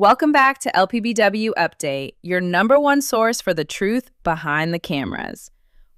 Welcome back to LPBW Update, your number one source for the truth behind the cameras.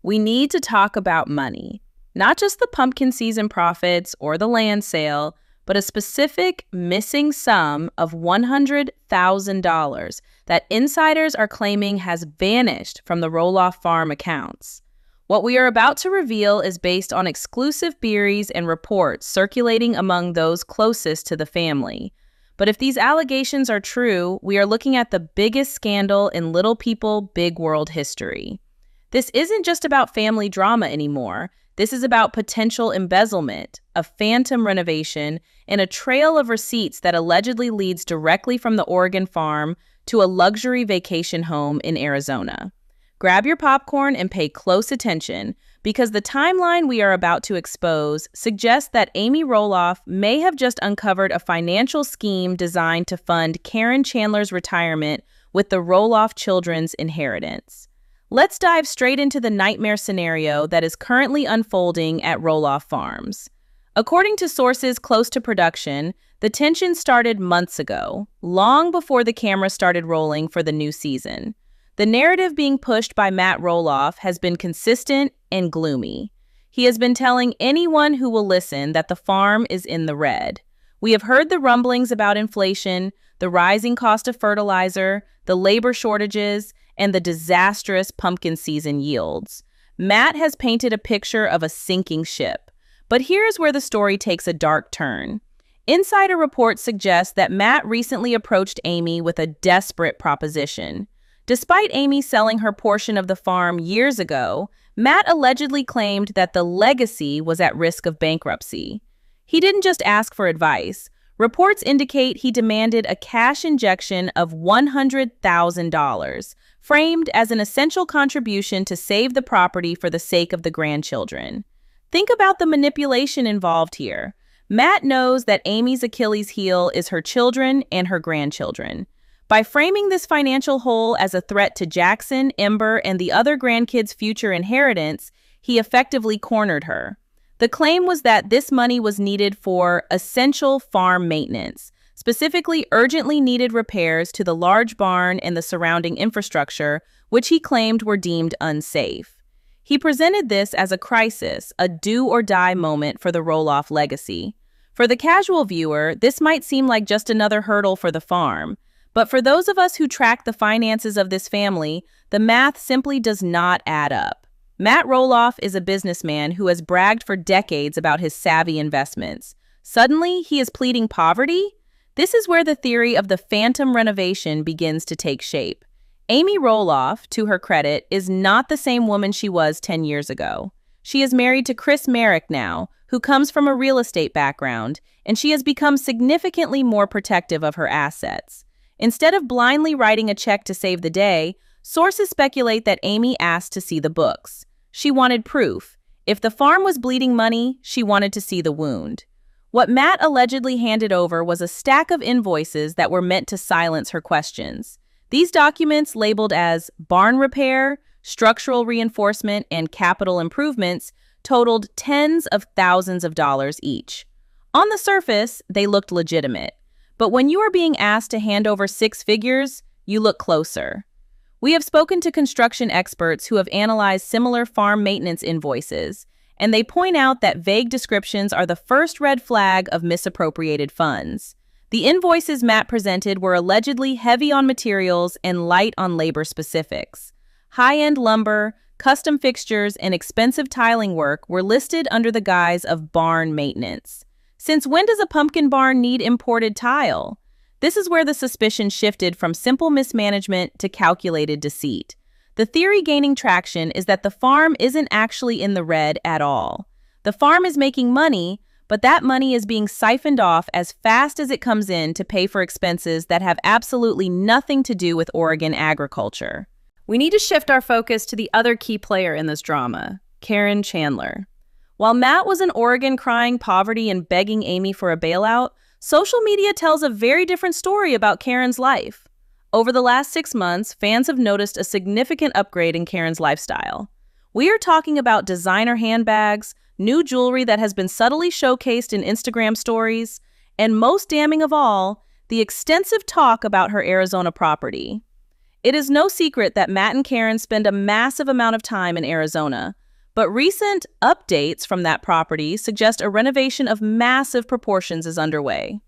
We need to talk about money, not just the pumpkin season profits or the land sale, but a specific missing sum of $100,000 that insiders are claiming has vanished from the Roloff Farm accounts. What we are about to reveal is based on exclusive theories and reports circulating among those closest to the family. But if these allegations are true, we are looking at the biggest scandal in Little People, Big World history. This isn't just about family drama anymore. This is about potential embezzlement, a phantom renovation, and a trail of receipts that allegedly leads directly from the Oregon farm to a luxury vacation home in Arizona. Grab your popcorn and pay close attention, because the timeline we are about to expose suggests that Amy Roloff may have just uncovered a financial scheme designed to fund Caryn Chandler's retirement with the Roloff children's inheritance. Let's dive straight into the nightmare scenario that is currently unfolding at Roloff Farms. According to sources close to production, the tension started months ago, long before the camera started rolling for the new season. The narrative being pushed by Matt Roloff has been consistent and gloomy. He has been telling anyone who will listen that the farm is in the red. We have heard the rumblings about inflation, the rising cost of fertilizer, the labor shortages, and the disastrous pumpkin season yields. Matt has painted a picture of a sinking ship. But here's where the story takes a dark turn. Insider reports suggest that Matt recently approached Amy with a desperate proposition. Despite Amy selling her portion of the farm years ago, Matt allegedly claimed that the legacy was at risk of bankruptcy. He didn't just ask for advice. Reports indicate he demanded a cash injection of $100,000, framed as an essential contribution to save the property for the sake of the grandchildren. Think about the manipulation involved here. Matt knows that Amy's Achilles heel is her children and her grandchildren. By framing this financial hole as a threat to Jackson, Ember, and the other grandkids' future inheritance, he effectively cornered her. The claim was that this money was needed for essential farm maintenance, specifically urgently needed repairs to the large barn and the surrounding infrastructure, which he claimed were deemed unsafe. He presented this as a crisis, a do-or-die moment for the Roloff legacy. For the casual viewer, this might seem like just another hurdle for the farm. But for those of us who track the finances of this family, the math simply does not add up. Matt Roloff is a businessman who has bragged for decades about his savvy investments. Suddenly, he is pleading poverty? This is where the theory of the phantom renovation begins to take shape. Amy Roloff, to her credit, is not the same woman she was 10 years ago. She is married to Chris Marek now, who comes from a real estate background, and she has become significantly more protective of her assets. Instead of blindly writing a check to save the day, sources speculate that Amy asked to see the books. She wanted proof. If the farm was bleeding money, she wanted to see the wound. What Matt allegedly handed over was a stack of invoices that were meant to silence her questions. These documents, labeled as barn repair, structural reinforcement, and capital improvements, totaled tens of thousands of dollars each. On the surface, they looked legitimate. But when you are being asked to hand over six figures, you look closer. We have spoken to construction experts who have analyzed similar farm maintenance invoices, and they point out that vague descriptions are the first red flag of misappropriated funds. The invoices Matt presented were allegedly heavy on materials and light on labor specifics. High-end lumber, custom fixtures, and expensive tiling work were listed under the guise of barn maintenance. Since when does a pumpkin barn need imported tile? This is where the suspicion shifted from simple mismanagement to calculated deceit. The theory gaining traction is that the farm isn't actually in the red at all. The farm is making money, but that money is being siphoned off as fast as it comes in to pay for expenses that have absolutely nothing to do with Oregon agriculture. We need to shift our focus to the other key player in this drama, Caryn Chandler. While Matt was in Oregon crying poverty and begging Amy for a bailout, social media tells a very different story about Caryn's life. Over the last 6 months, fans have noticed a significant upgrade in Caryn's lifestyle. We are talking about designer handbags, new jewelry that has been subtly showcased in Instagram stories, and most damning of all, the extensive talk about her Arizona property. It is no secret that Matt and Caryn spend a massive amount of time in Arizona, but recent updates from that property suggest a renovation of massive proportions is underway.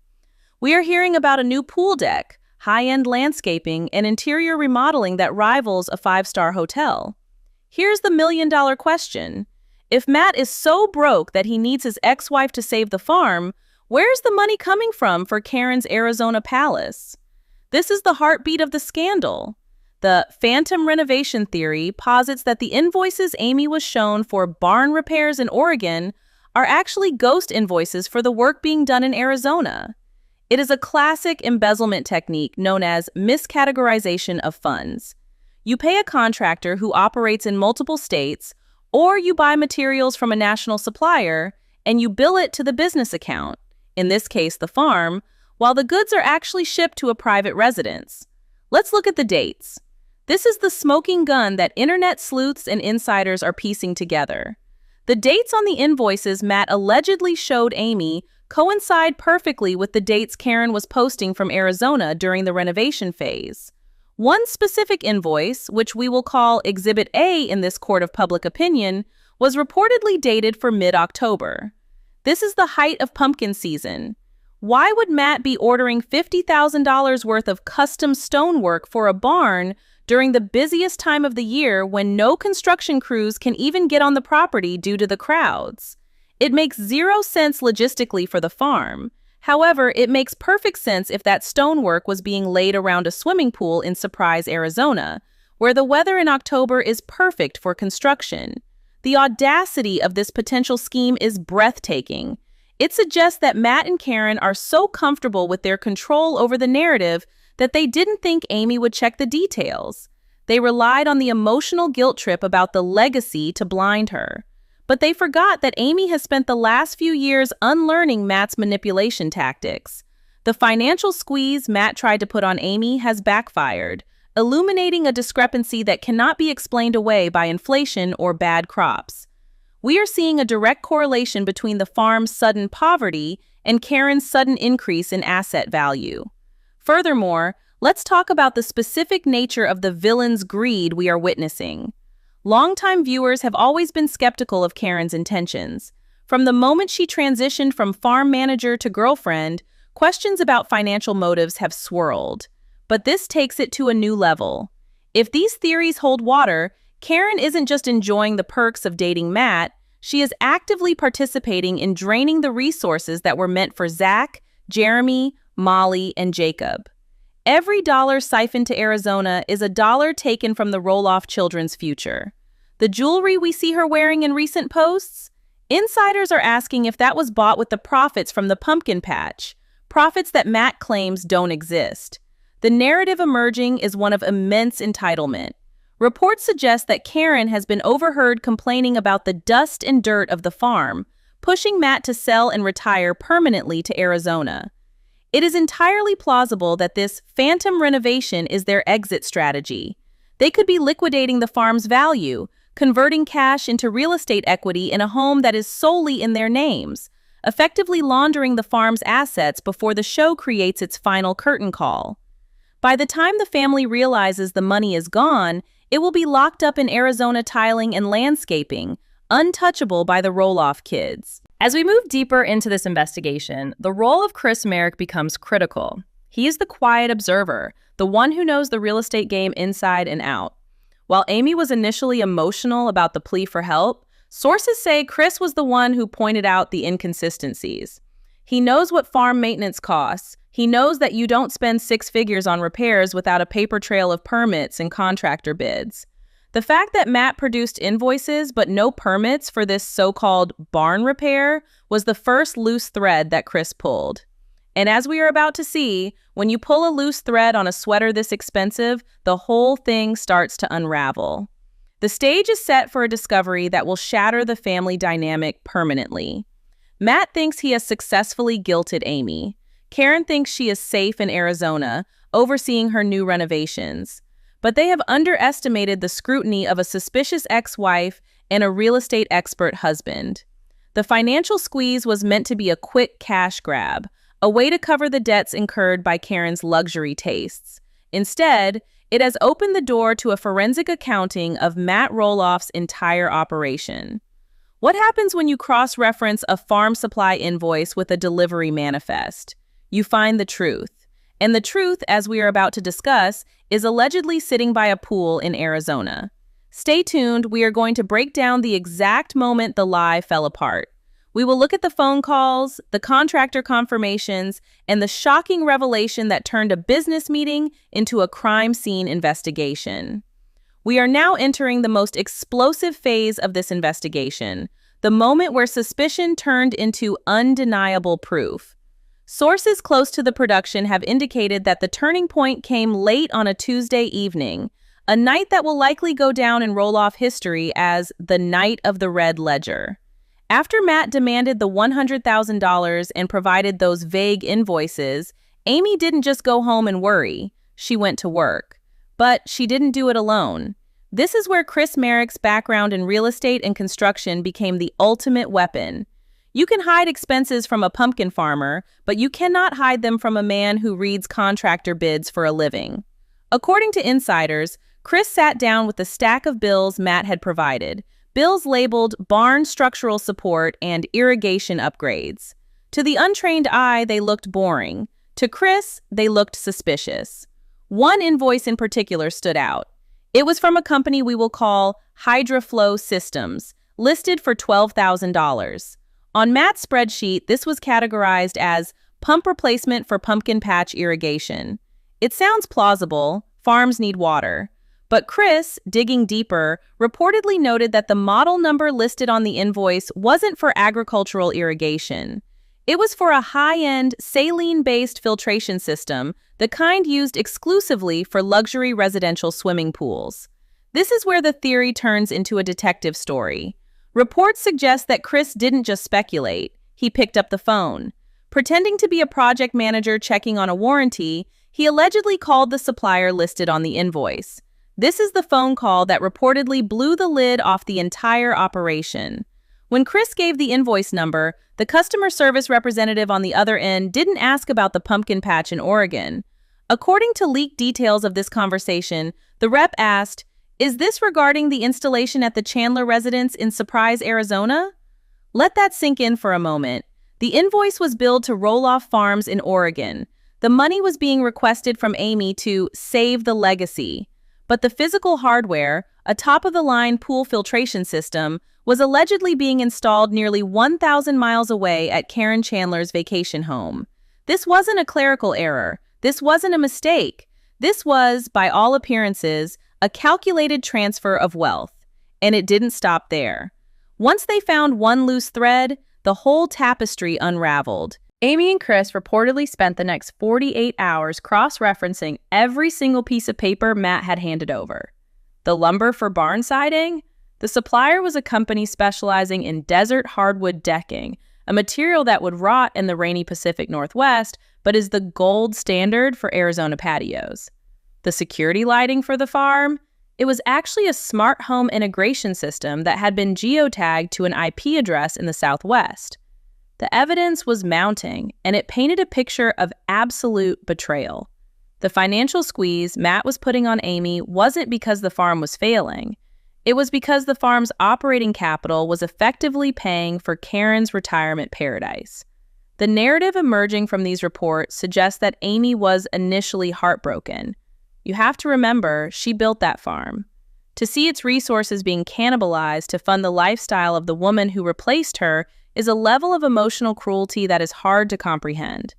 We are hearing about a new pool deck, high-end landscaping, and interior remodeling that rivals a five-star hotel. Here's the million-dollar question. If Matt is so broke that he needs his ex-wife to save the farm, where's the money coming from for Caryn's Arizona palace? This is the heartbeat of the scandal. The phantom renovation theory posits that the invoices Amy was shown for barn repairs in Oregon are actually ghost invoices for the work being done in Arizona. It is a classic embezzlement technique known as miscategorization of funds. You pay a contractor who operates in multiple states, or you buy materials from a national supplier, and you bill it to the business account, in this case the farm, while the goods are actually shipped to a private residence. Let's look at the dates. This is the smoking gun that internet sleuths and insiders are piecing together. The dates on the invoices Matt allegedly showed Amy coincide perfectly with the dates Caryn was posting from Arizona during the renovation phase. One specific invoice, which we will call Exhibit A in this court of public opinion, was reportedly dated for mid-October. This is the height of pumpkin season. Why would Matt be ordering $50,000 worth of custom stonework for a barn during the busiest time of the year when no construction crews can even get on the property due to the crowds? It makes zero sense logistically for the farm. However, it makes perfect sense if that stonework was being laid around a swimming pool in Surprise, Arizona, where the weather in October is perfect for construction. The audacity of this potential scheme is breathtaking. It suggests that Matt and Caryn are so comfortable with their control over the narrative that they didn't think Amy would check the details. They relied on the emotional guilt trip about the legacy to blind her. But they forgot that Amy has spent the last few years unlearning Matt's manipulation tactics. The financial squeeze Matt tried to put on Amy has backfired, illuminating a discrepancy that cannot be explained away by inflation or bad crops. We are seeing a direct correlation between the farm's sudden poverty and Caryn's sudden increase in asset value. Furthermore, let's talk about the specific nature of the villain's greed we are witnessing. Longtime viewers have always been skeptical of Caryn's intentions. From the moment she transitioned from farm manager to girlfriend, questions about financial motives have swirled. But this takes it to a new level. If these theories hold water, Caryn isn't just enjoying the perks of dating Matt, she is actively participating in draining the resources that were meant for Zach, Jeremy, Molly, and Jacob. Every dollar siphoned to Arizona is a dollar taken from the Roloff children's future. The jewelry we see her wearing in recent posts? Insiders are asking if that was bought with the profits from the pumpkin patch, profits that Matt claims don't exist. The narrative emerging is one of immense entitlement. Reports suggest that Caryn has been overheard complaining about the dust and dirt of the farm, pushing Matt to sell and retire permanently to Arizona. It is entirely plausible that this phantom renovation is their exit strategy. They could be liquidating the farm's value, converting cash into real estate equity in a home that is solely in their names, effectively laundering the farm's assets before the show creates its final curtain call. By the time the family realizes the money is gone, it will be locked up in Arizona tiling and landscaping, untouchable by the Roloff kids. As we move deeper into this investigation, the role of Chris Marek becomes critical. He is the quiet observer, the one who knows the real estate game inside and out. While Amy was initially emotional about the plea for help, sources say Chris was the one who pointed out the inconsistencies. He knows what farm maintenance costs. He knows that you don't spend six figures on repairs without a paper trail of permits and contractor bids. The fact that Matt produced invoices but no permits for this so-called barn repair was the first loose thread that Chris pulled. And as we are about to see, when you pull a loose thread on a sweater this expensive, the whole thing starts to unravel. The stage is set for a discovery that will shatter the family dynamic permanently. Matt thinks he has successfully guilted Amy. Caryn thinks she is safe in Arizona, overseeing her new renovations. But they have underestimated the scrutiny of a suspicious ex-wife and a real estate expert husband. The financial squeeze was meant to be a quick cash grab, a way to cover the debts incurred by Caryn's luxury tastes. Instead, it has opened the door to a forensic accounting of Matt Roloff's entire operation. What happens when you cross-reference a farm supply invoice with a delivery manifest? You find the truth. And the truth, as we are about to discuss, is allegedly sitting by a pool in Arizona. Stay tuned, we are going to break down the exact moment the lie fell apart. We will look at the phone calls, the contractor confirmations, and the shocking revelation that turned a business meeting into a crime scene investigation. We are now entering the most explosive phase of this investigation, the moment where suspicion turned into undeniable proof. Sources close to the production have indicated that the turning point came late on a Tuesday evening, a night that will likely go down in Roloff history as the Night of the Red Ledger. After Matt demanded the $100,000 and provided those vague invoices, Amy didn't just go home and worry. She went to work. But she didn't do it alone. This is where Chris Marek's background in real estate and construction became the ultimate weapon. You can hide expenses from a pumpkin farmer, but you cannot hide them from a man who reads contractor bids for a living. According to insiders, Chris sat down with the stack of bills Matt had provided, bills labeled barn structural support and irrigation upgrades. To the untrained eye, they looked boring. To Chris, they looked suspicious. One invoice in particular stood out. It was from a company we will call HydroFlow Systems, listed for $12,000. On Matt's spreadsheet, this was categorized as pump replacement for pumpkin patch irrigation. It sounds plausible, farms need water. But Chris, digging deeper, reportedly noted that the model number listed on the invoice wasn't for agricultural irrigation. It was for a high-end, saline-based filtration system, the kind used exclusively for luxury residential swimming pools. This is where the theory turns into a detective story. Reports suggest that Chris didn't just speculate, he picked up the phone. Pretending to be a project manager checking on a warranty, he allegedly called the supplier listed on the invoice. This is the phone call that reportedly blew the lid off the entire operation. When Chris gave the invoice number, the customer service representative on the other end didn't ask about the pumpkin patch in Oregon. According to leaked details of this conversation, the rep asked, "Is this regarding the installation at the Chandler residence in Surprise, Arizona?" Let that sink in for a moment. The invoice was billed to Roloff Farms in Oregon. The money was being requested from Amy to save the legacy. But the physical hardware, a top-of-the-line pool filtration system, was allegedly being installed nearly 1,000 miles away at Caryn Chandler's vacation home. This wasn't a clerical error. This wasn't a mistake. This was, by all appearances, a calculated transfer of wealth. And it didn't stop there. Once they found one loose thread, the whole tapestry unraveled. Amy and Chris reportedly spent the next 48 hours cross-referencing every single piece of paper Matt had handed over. The lumber for barn siding? The supplier was a company specializing in desert hardwood decking, a material that would rot in the rainy Pacific Northwest, but is the gold standard for Arizona patios. The security lighting for the farm? It was actually a smart home integration system that had been geotagged to an IP address in the Southwest. The evidence was mounting, and it painted a picture of absolute betrayal. The financial squeeze Matt was putting on Amy wasn't because the farm was failing. It was because the farm's operating capital was effectively paying for Caryn's retirement paradise. The narrative emerging from these reports suggests that Amy was initially heartbroken. You have to remember, she built that farm. To see its resources being cannibalized to fund the lifestyle of the woman who replaced her is a level of emotional cruelty that is hard to comprehend.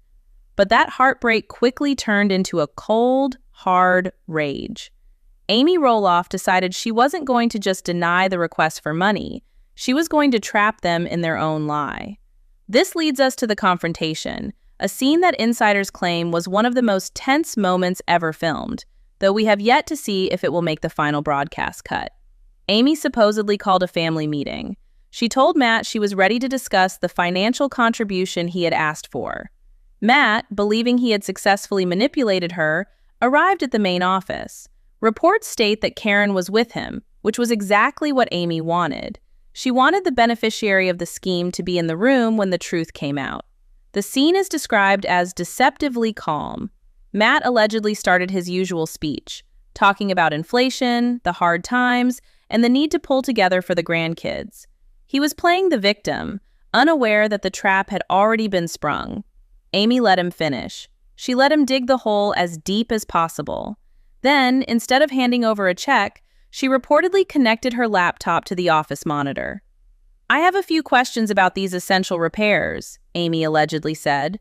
But that heartbreak quickly turned into a cold, hard rage. Amy Roloff decided she wasn't going to just deny the request for money. She was going to trap them in their own lie. This leads us to the confrontation, a scene that insiders claim was one of the most tense moments ever filmed, though we have yet to see if it will make the final broadcast cut. Amy supposedly called a family meeting. She told Matt she was ready to discuss the financial contribution he had asked for. Matt, believing he had successfully manipulated her, arrived at the main office. Reports state that Caryn was with him, which was exactly what Amy wanted. She wanted the beneficiary of the scheme to be in the room when the truth came out. The scene is described as deceptively calm. Matt allegedly started his usual speech, talking about inflation, the hard times, and the need to pull together for the grandkids. He was playing the victim, unaware that the trap had already been sprung. Amy let him finish. She let him dig the hole as deep as possible. Then, instead of handing over a check, she reportedly connected her laptop to the office monitor. "I have a few questions about these essential repairs," Amy allegedly said.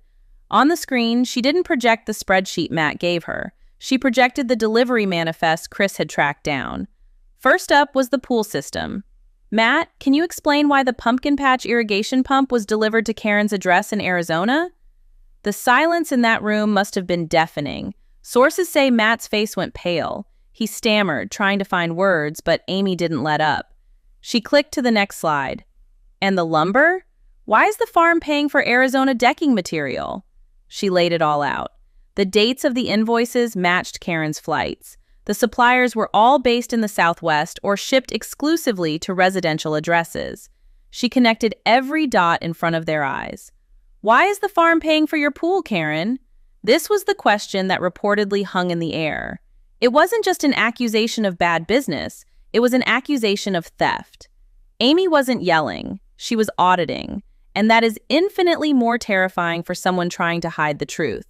On the screen, she didn't project the spreadsheet Matt gave her. She projected the delivery manifest Chris had tracked down. First up was the pool system. "Matt, can you explain why the pumpkin patch irrigation pump was delivered to Caryn's address in Arizona?" The silence in that room must have been deafening. Sources say Matt's face went pale. He stammered, trying to find words, but Amy didn't let up. She clicked to the next slide. "And the lumber? Why is the farm paying for Arizona decking material?" She laid it all out. The dates of the invoices matched Caryn's flights. The suppliers were all based in the Southwest or shipped exclusively to residential addresses. She connected every dot in front of their eyes. "Why is the farm paying for your pool, Caryn?" This was the question that reportedly hung in the air. It wasn't just an accusation of bad business, it was an accusation of theft. Amy wasn't yelling, she was auditing, and that is infinitely more terrifying for someone trying to hide the truth.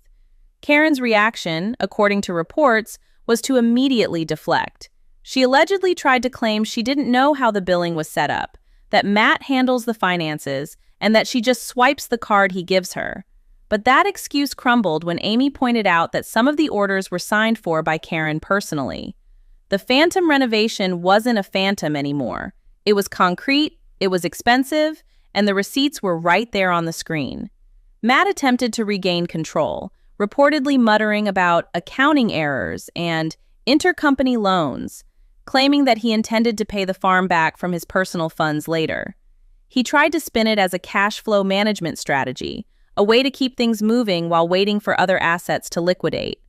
Caryn's reaction, according to reports, was to immediately deflect. She allegedly tried to claim she didn't know how the billing was set up, that Matt handles the finances, and that she just swipes the card he gives her. But that excuse crumbled when Amy pointed out that some of the orders were signed for by Caryn personally. The phantom renovation wasn't a phantom anymore. It was concrete, it was expensive, and the receipts were right there on the screen. Matt attempted to regain control, reportedly muttering about accounting errors and intercompany loans, claiming that he intended to pay the farm back from his personal funds later. He tried to spin it as a cash flow management strategy, a way to keep things moving while waiting for other assets to liquidate.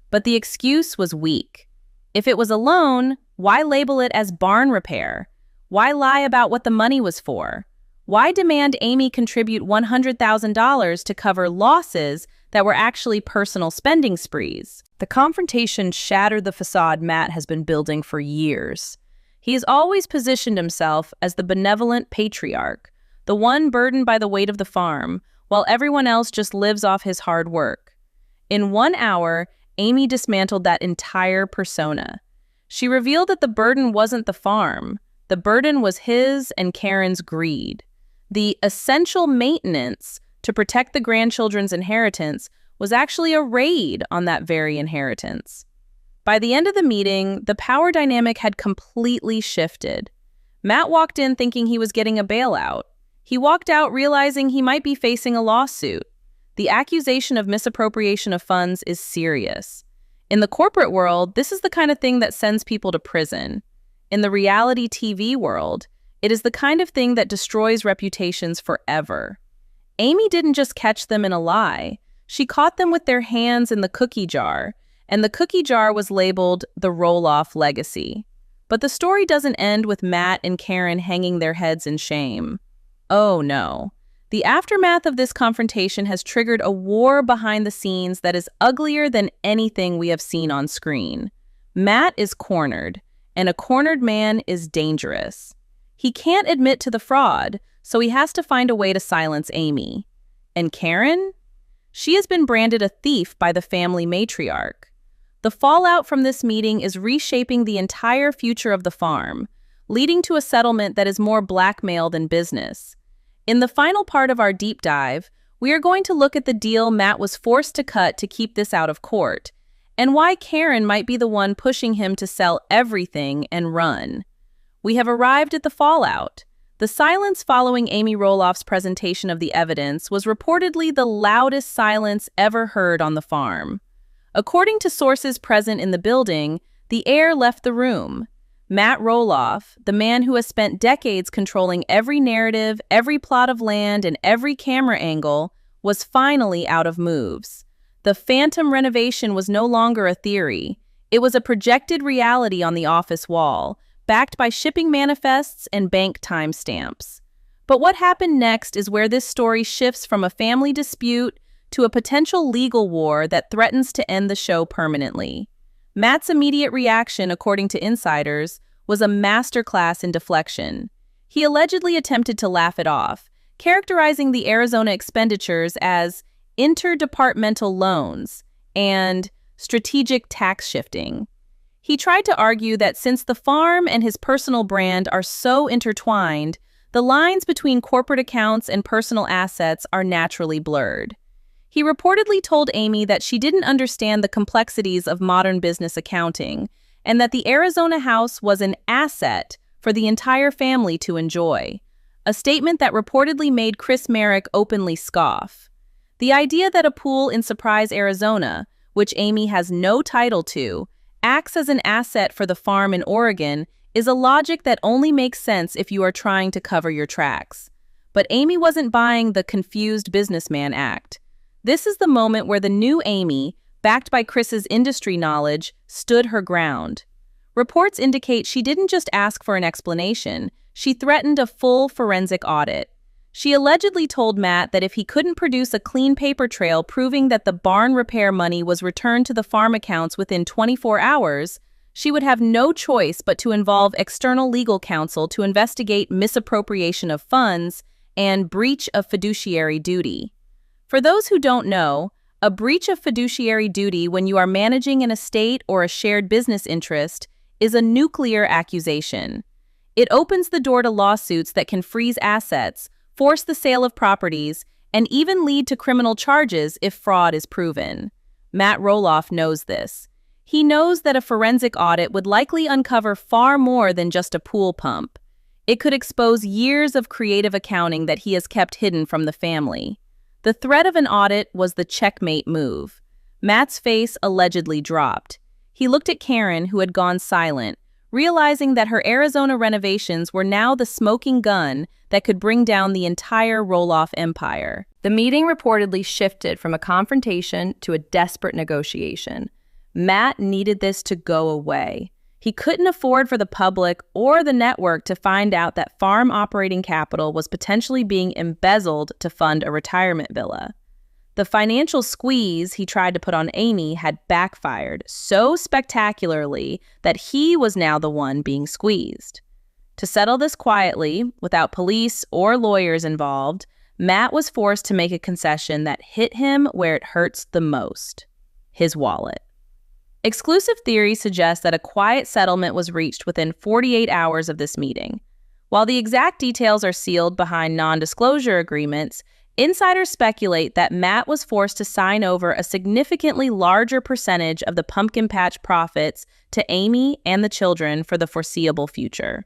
But the excuse was weak. If it was a loan, why label it as barn repair? Why lie about what the money was for? Why demand Amy contribute $100,000 to cover losses that were actually personal spending sprees? The confrontation shattered the facade Matt has been building for years. He has always positioned himself as the benevolent patriarch, the one burdened by the weight of the farm, while everyone else just lives off his hard work. In 1 hour, Amy dismantled that entire persona. She revealed that the burden wasn't the farm. The burden was his and Caryn's greed. The essential maintenance to protect the grandchildren's inheritance was actually a raid on that very inheritance. By the end of the meeting, the power dynamic had completely shifted. Matt walked in thinking he was getting a bailout. He walked out realizing he might be facing a lawsuit. The accusation of misappropriation of funds is serious. In the corporate world, this is the kind of thing that sends people to prison. In the reality TV world, it is the kind of thing that destroys reputations forever. Amy didn't just catch them in a lie. She caught them with their hands in the cookie jar, and the cookie jar was labeled the Roloff legacy. But the story doesn't end with Matt and Caryn hanging their heads in shame. Oh no. The aftermath of this confrontation has triggered a war behind the scenes that is uglier than anything we have seen on screen. Matt is cornered, and a cornered man is dangerous. He can't admit to the fraud, so he has to find a way to silence Amy. And Caryn? She has been branded a thief by the family matriarch. The fallout from this meeting is reshaping the entire future of the farm, leading to a settlement that is more blackmail than business. In the final part of our deep dive, we are going to look at the deal Matt was forced to cut to keep this out of court, and why Caryn might be the one pushing him to sell everything and run. We have arrived at the fallout. The silence following Amy Roloff's presentation of the evidence was reportedly the loudest silence ever heard on the farm. According to sources present in the building, the air left the room. Matt Roloff, the man who has spent decades controlling every narrative, every plot of land, and every camera angle, was finally out of moves. The phantom renovation was no longer a theory. It was a projected reality on the office wall, backed by shipping manifests and bank timestamps. But what happened next is where this story shifts from a family dispute to a potential legal war that threatens to end the show permanently. Matt's immediate reaction, according to insiders, was a masterclass in deflection. He allegedly attempted to laugh it off, characterizing the Arizona expenditures as interdepartmental loans and strategic tax shifting. He tried to argue that since the farm and his personal brand are so intertwined, the lines between corporate accounts and personal assets are naturally blurred. He reportedly told Amy that she didn't understand the complexities of modern business accounting and that the Arizona house was an asset for the entire family to enjoy, a statement that reportedly made Chris Marek openly scoff. The idea that a pool in Surprise, Arizona, which Amy has no title to, acts as an asset for the farm in Oregon is a logic that only makes sense if you are trying to cover your tracks. But Amy wasn't buying the confused businessman act. This is the moment where the new Amy, backed by Chris's industry knowledge, stood her ground. Reports indicate she didn't just ask for an explanation, she threatened a full forensic audit. She allegedly told Matt that if he couldn't produce a clean paper trail proving that the barn repair money was returned to the farm accounts within 24 hours, she would have no choice but to involve external legal counsel to investigate misappropriation of funds and breach of fiduciary duty. For those who don't know, a breach of fiduciary duty when you are managing an estate or a shared business interest is a nuclear accusation. It opens the door to lawsuits that can freeze assets, force the sale of properties, and even lead to criminal charges if fraud is proven. Matt Roloff knows this. He knows that a forensic audit would likely uncover far more than just a pool pump. It could expose years of creative accounting that he has kept hidden from the family. The threat of an audit was the checkmate move. Matt's face allegedly dropped. He looked at Caryn, who had gone silent, realizing that her Arizona renovations were now the smoking gun that could bring down the entire Roloff empire. The meeting reportedly shifted from a confrontation to a desperate negotiation. Matt needed this to go away. He couldn't afford for the public or the network to find out that farm operating capital was potentially being embezzled to fund a retirement villa. The financial squeeze he tried to put on Amy had backfired so spectacularly that he was now the one being squeezed. To settle this quietly, without police or lawyers involved, Matt was forced to make a concession that hit him where it hurts the most: his wallet. Exclusive theories suggest that a quiet settlement was reached within 48 hours of this meeting. While the exact details are sealed behind non-disclosure agreements, insiders speculate that Matt was forced to sign over a significantly larger percentage of the pumpkin patch profits to Amy and the children for the foreseeable future.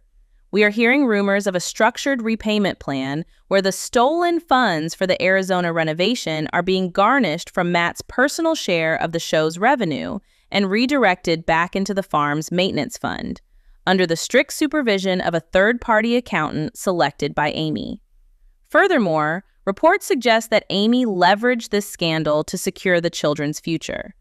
We are hearing rumors of a structured repayment plan where the stolen funds for the Arizona renovation are being garnished from Matt's personal share of the show's revenue and redirected back into the farm's maintenance fund, under the strict supervision of a third-party accountant selected by Amy. Furthermore, reports suggest that Amy leveraged this scandal to secure the children's future.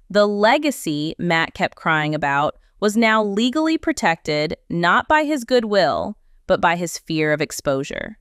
The legacy Matt kept crying about was now legally protected not by his goodwill, but by his fear of exposure.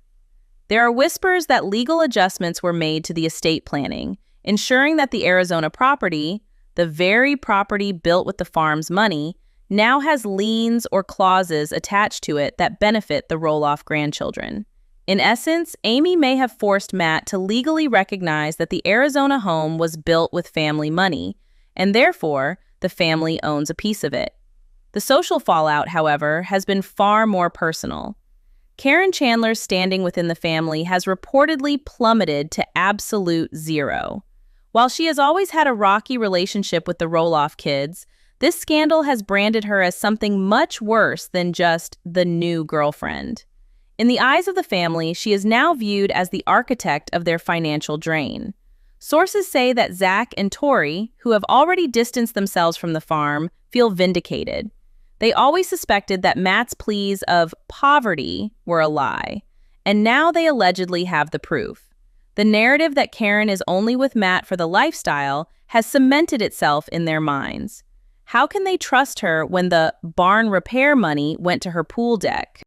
There are whispers that legal adjustments were made to the estate planning, ensuring that the Arizona property, the very property built with the farm's money, now has liens or clauses attached to it that benefit the Roloff grandchildren. In essence, Amy may have forced Matt to legally recognize that the Arizona home was built with family money, and therefore, the family owns a piece of it. The social fallout, however, has been far more personal. Caryn Chandler's standing within the family has reportedly plummeted to absolute zero. While she has always had a rocky relationship with the Roloff kids, this scandal has branded her as something much worse than just the new girlfriend. In the eyes of the family, she is now viewed as the architect of their financial drain. Sources say that Zach and Tori, who have already distanced themselves from the farm, feel vindicated. They always suspected that Matt's pleas of poverty were a lie, and now they allegedly have the proof. The narrative that Caryn is only with Matt for the lifestyle has cemented itself in their minds. How can they trust her when the barn repair money went to her pool deck?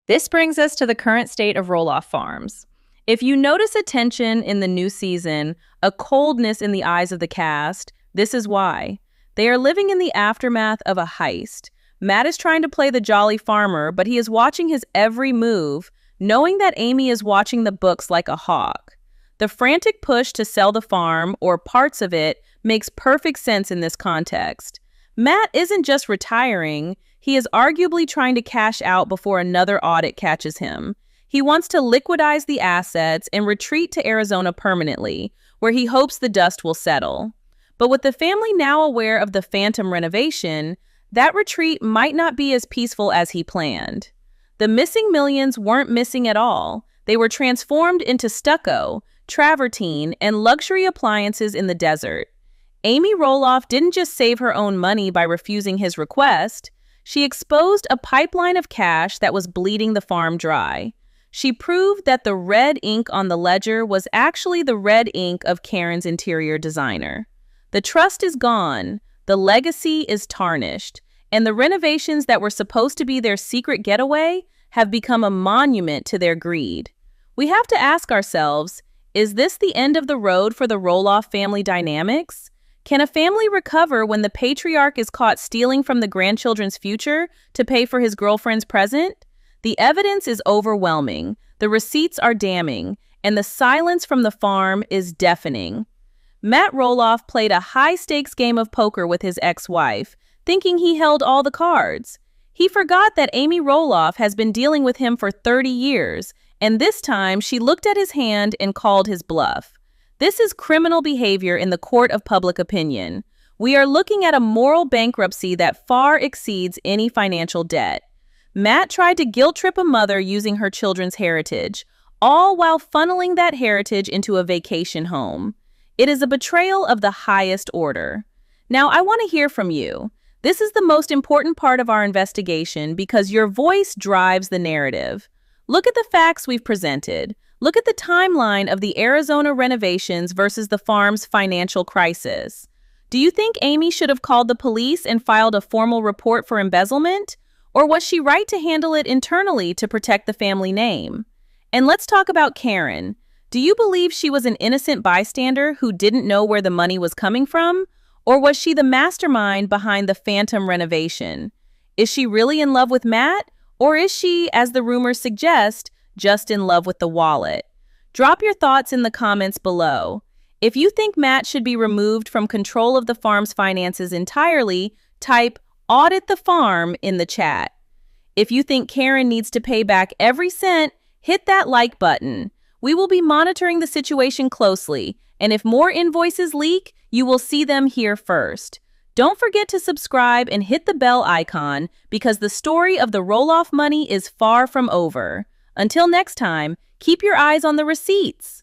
This brings us to the current state of Roloff Farms. If you notice a tension in the new season, a coldness in the eyes of the cast, this is why. They are living in the aftermath of a heist. Matt is trying to play the jolly farmer, but he is watching his every move, knowing that Amy is watching the books like a hawk. The frantic push to sell the farm, or parts of it, makes perfect sense in this context. Matt isn't just retiring, he is arguably trying to cash out before another audit catches him. He wants to liquidize the assets and retreat to Arizona permanently, where he hopes the dust will settle. But with the family now aware of the phantom renovation, that retreat might not be as peaceful as he planned. The missing millions weren't missing at all. They were transformed into stucco, travertine, and luxury appliances in the desert. Amy Roloff didn't just save her own money by refusing his request. She exposed a pipeline of cash that was bleeding the farm dry. She proved that the red ink on the ledger was actually the red ink of Caryn's interior designer. The trust is gone, the legacy is tarnished, and the renovations that were supposed to be their secret getaway have become a monument to their greed. We have to ask ourselves, is this the end of the road for the Roloff family dynamics? Can a family recover when the patriarch is caught stealing from the grandchildren's future to pay for his girlfriend's present? The evidence is overwhelming, the receipts are damning, and the silence from the farm is deafening. Matt Roloff played a high-stakes game of poker with his ex-wife, thinking he held all the cards. He forgot that Amy Roloff has been dealing with him for 30 years, and this time she looked at his hand and called his bluff. This is criminal behavior in the court of public opinion. We are looking at a moral bankruptcy that far exceeds any financial debt. Matt tried to guilt-trip a mother using her children's heritage, all while funneling that heritage into a vacation home. It is a betrayal of the highest order. Now, I want to hear from you. This is the most important part of our investigation because your voice drives the narrative. Look at the facts we've presented. Look at the timeline of the Arizona renovations versus the farm's financial crisis. Do you think Amy should have called the police and filed a formal report for embezzlement? Or was she right to handle it internally to protect the family name? And let's talk about Caryn. Do you believe she was an innocent bystander who didn't know where the money was coming from? Or was she the mastermind behind the phantom renovation? Is she really in love with Matt? Or is she, as the rumors suggest, just in love with the wallet? Drop your thoughts in the comments below. If you think Matt should be removed from control of the farm's finances entirely, type "audit the farm" in the chat. If you think Caryn needs to pay back every cent, hit that like button. We will be monitoring the situation closely, and if more invoices leak, you will see them here first. Don't forget to subscribe and hit the bell icon because the story of the Roloff money is far from over. Until next time, keep your eyes on the receipts.